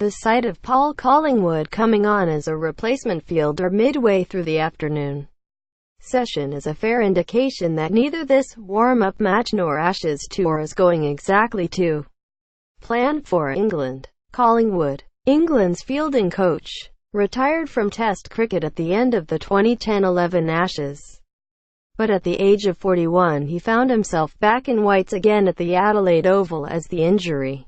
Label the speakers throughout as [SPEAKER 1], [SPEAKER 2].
[SPEAKER 1] The sight of Paul Collingwood coming on as a replacement fielder midway through the afternoon session is a fair indication that neither this warm-up match nor Ashes tour is going exactly to plan for England. Collingwood, England's fielding coach, retired from Test cricket at the end of the 2010-11 Ashes. But at the age of 41 he found himself back in whites again at the Adelaide Oval as the injury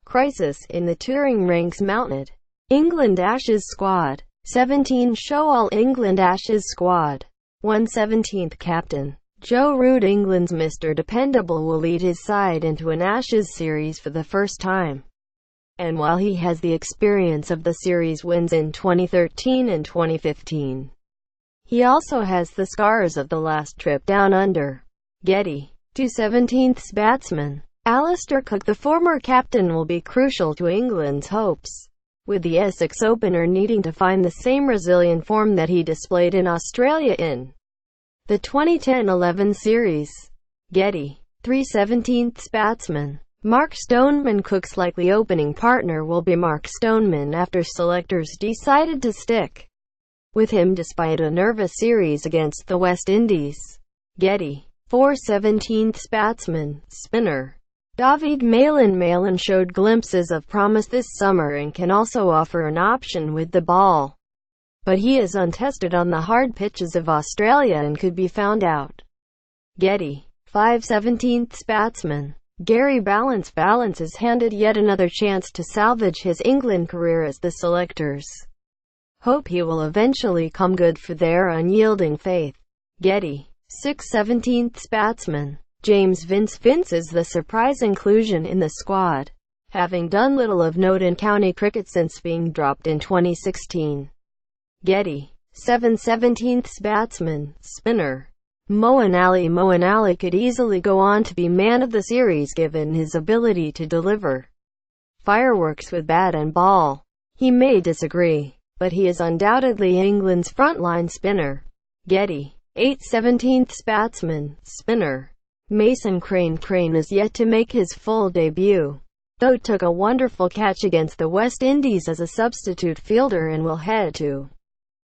[SPEAKER 1] crisis in the touring ranks mounted. England Ashes squad. 17 Show All England Ashes squad. 1/17th Captain Joe Root, England's Mr. Dependable, will lead his side into an Ashes series for the first time. And while he has the experience of the series wins in 2013 and 2015, he also has the scars of the last trip down under. Getty. 2/17th batsman Alistair Cook, the former captain, will be crucial to England's hopes, with the Essex opener needing to find the same resilient form that he displayed in Australia in the 2010-11 series. Getty. 3/17th batsman Mark Stoneman. Cook's likely opening partner will be Mark Stoneman after selectors decided to stick with him despite a nervous series against the West Indies. Getty. 4/17th batsman Spinner David Malin. Malin showed glimpses of promise this summer and can also offer an option with the ball, but he is untested on the hard pitches of Australia and could be found out. Getty. 5/17th batsman Gary Ballance. Ballance is handed yet another chance to salvage his England career as the selectors hope he will eventually come good for their unyielding faith. Getty. 6/17th batsman James Vince. Vince is the surprise inclusion in the squad, having done little of note in county cricket since being dropped in 2016. Getty. 7/17th batsman Spinner Moeen Ali. Moeen Ali could easily go on to be man of the series given his ability to deliver fireworks with bat and ball. He may disagree, but he is undoubtedly England's frontline spinner. Getty. 8/17th batsman Spinner Mason Crane. Crane is yet to make his full debut, though took a wonderful catch against the West Indies as a substitute fielder and will head to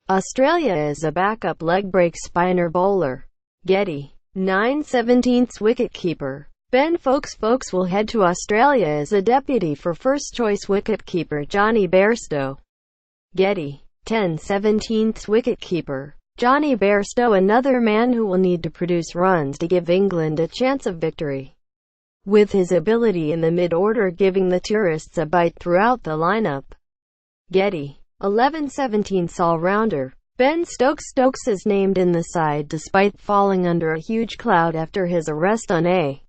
[SPEAKER 1] Australia as a backup leg break spinner bowler. Getty. 9/17th wicketkeeper Ben Foakes. Foakes will head to Australia as a deputy for first-choice wicketkeeper Johnny Bairstow. Getty. 10/17th wicketkeeper Johnny Bairstow, another man who will need to produce runs to give England a chance of victory, with his ability in the mid-order giving the tourists a bite throughout the lineup. Getty. 11/17th all-rounder Ben Stokes. Stokes is named in the side despite falling under a huge cloud after his arrest on a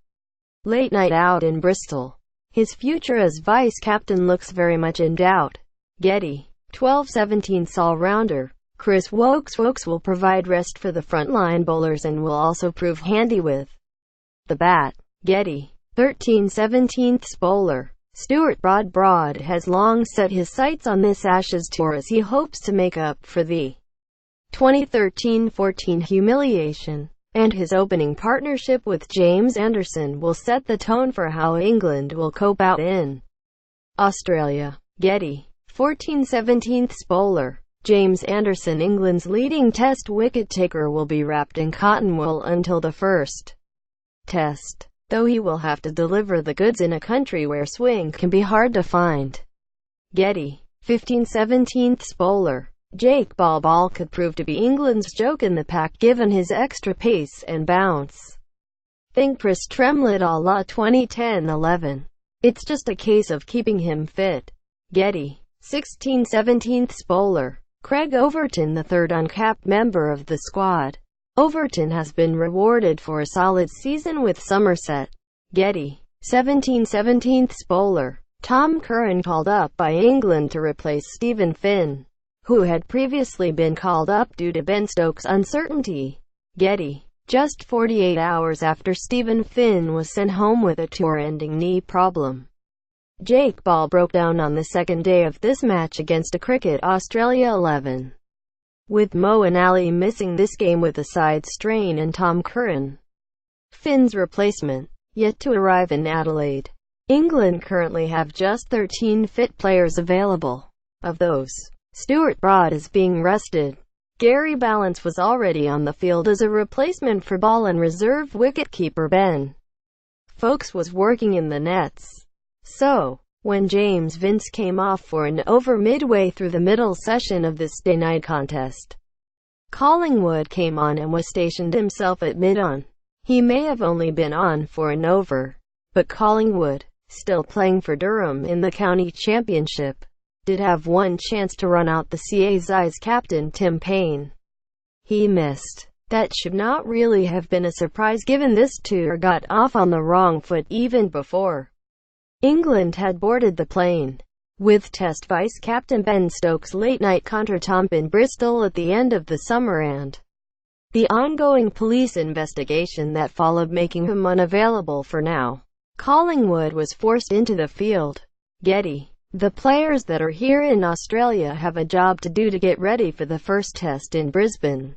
[SPEAKER 1] late night out in Bristol. His future as vice-captain looks very much in doubt. Getty. 12/17th all-rounder Chris Woakes. Woakes will provide rest for the frontline bowlers and will also prove handy with the bat. Getty. 13/17th bowler Stuart Broad. Broad has long set his sights on this Ashes tour as he hopes to make up for the 2013-14 humiliation, and his opening partnership with James Anderson will set the tone for how England will cope out in Australia. Getty. 14/17th bowler James Anderson. England's leading Test wicket-taker will be wrapped in cotton wool until the first Test, though he will have to deliver the goods in a country where swing can be hard to find. Getty. 15/17th bowler Jake Ball. Ball could prove to be England's joke in the pack given his extra pace and bounce. Think Chris Tremlett a la 2010-11. It's just a case of keeping him fit. Getty. 16/17th bowler Craig Overton, the third uncapped member of the squad. Overton has been rewarded for a solid season with Somerset. Getty. 17/17th bowler Tom Curran, called up by England to replace Stephen Finn, who had previously been called up due to Ben Stokes' uncertainty. Getty. Just 48 hours after Stephen Finn was sent home with a tour-ending knee problem, Jake Ball broke down on the second day of this match against a Cricket Australia 11, with Moeen Ali missing this game with a side strain and Tom Curran, Finn's replacement, yet to arrive in Adelaide. England currently have just 13 fit players available. Of those, Stuart Broad is being rested. Gary Ballance was already on the field as a replacement for Ball, and reserve wicketkeeper Ben Foakes was working in the nets. So, when James Vince came off for an over midway through the middle session of this day-night contest, Collingwood came on and was stationed himself at mid-on. He may have only been on for an over, but Collingwood, still playing for Durham in the county championship, did have one chance to run out the CA's captain Tim Payne. He missed. That should not really have been a surprise, given this tour got off on the wrong foot even before England had boarded the plane, with Test vice-captain Ben Stokes' late-night contretemps in Bristol at the end of the summer and the ongoing police investigation that followed making him unavailable for now. Collingwood was forced into the field. Getty. The players that are here in Australia have a job to do to get ready for the first test in Brisbane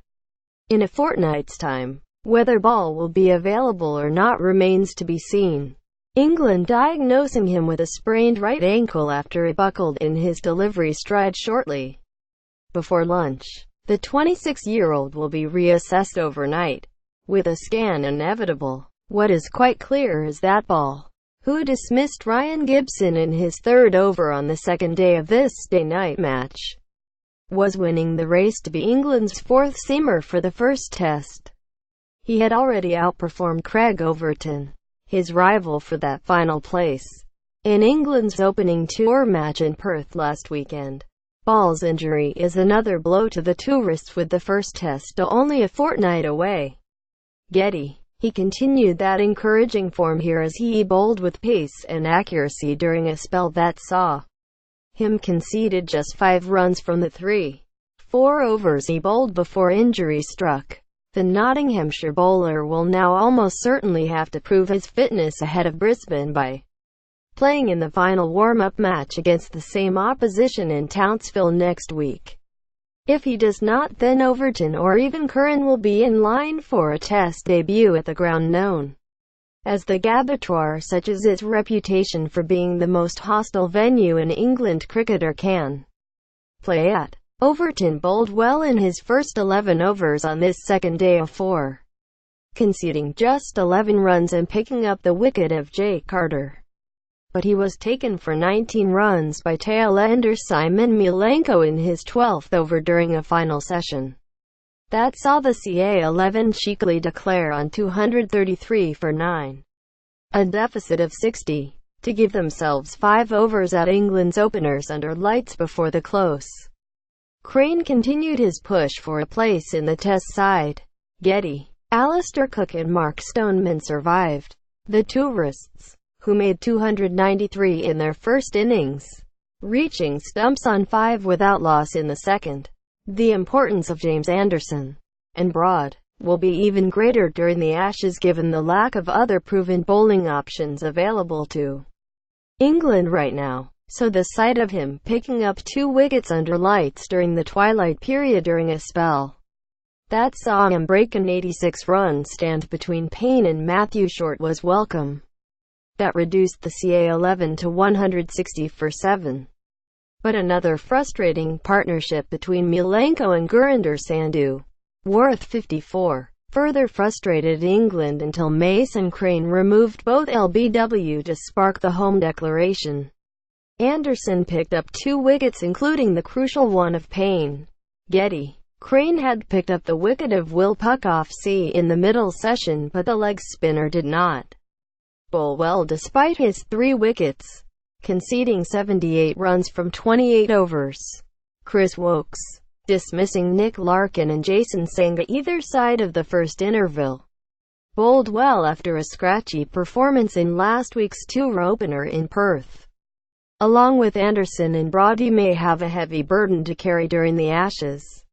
[SPEAKER 1] in a fortnight's time. Whether Ball will be available or not remains to be seen. England diagnosing him with a sprained right ankle after it buckled in his delivery stride shortly before lunch. The 26-year-old will be reassessed overnight, with a scan inevitable. What is quite clear is that Ball, who dismissed Ryan Gibson in his third over on the second day of this day-night match, was winning the race to be England's fourth-seamer for the first test. He had already outperformed Craig Overton, his rival for that final place, in England's opening tour match in Perth last weekend. Ball's injury is another blow to the tourists, with the first test only a fortnight away. Getty. He continued that encouraging form here as he bowled with pace and accuracy during a spell that saw him conceded just 5 runs from the 3-4 overs he bowled before injury struck. The Nottinghamshire bowler will now almost certainly have to prove his fitness ahead of Brisbane by playing in the final warm-up match against the same opposition in Townsville next week. If he does not, then Overton or even Curran will be in line for a test debut at the ground known as the Gabbatoir, such as its reputation for being the most hostile venue an England cricketer can play at. Overton bowled well in his first 11 overs on this second day of 4, conceding just 11 runs and picking up the wicket of Jake Carter. But he was taken for 19 runs by tail-ender Simon Milenko in his 12th over during a final session that saw the CA-11 cheekily declare on 233 for 9, a deficit of 60, to give themselves 5 overs at England's openers under lights before the close. Crane continued his push for a place in the Test side. Getty. Alistair Cook and Mark Stoneman survived. The tourists, who made 293 in their first innings, reaching stumps on 5 without loss in the second. The importance of James Anderson and Broad will be even greater during the Ashes, given the lack of other proven bowling options available to England right now. So the sight of him picking up 2 wickets under lights during the twilight period during a spell that saw him break an 86-run stand between Payne and Matthew Short was welcome. That reduced the CA-11 to 160 for 7. But another frustrating partnership between Milenko and Gurinder Sandhu, worth 54, further frustrated England until Mason Crane removed both LBW to spark the home declaration. Anderson picked up 2 wickets, including the crucial one of Payne. Getty. Crane had picked up the wicket of Will Puckoff in the middle session, but the leg spinner did not bowl well despite his 3 wickets, conceding 78 runs from 28 overs. Chris Wokes, dismissing Nick Larkin and Jason Sangha either side of the first interval, bowled well after a scratchy performance in last week's tour opener in Perth. Along with Anderson and Broad, he may have a heavy burden to carry during the Ashes.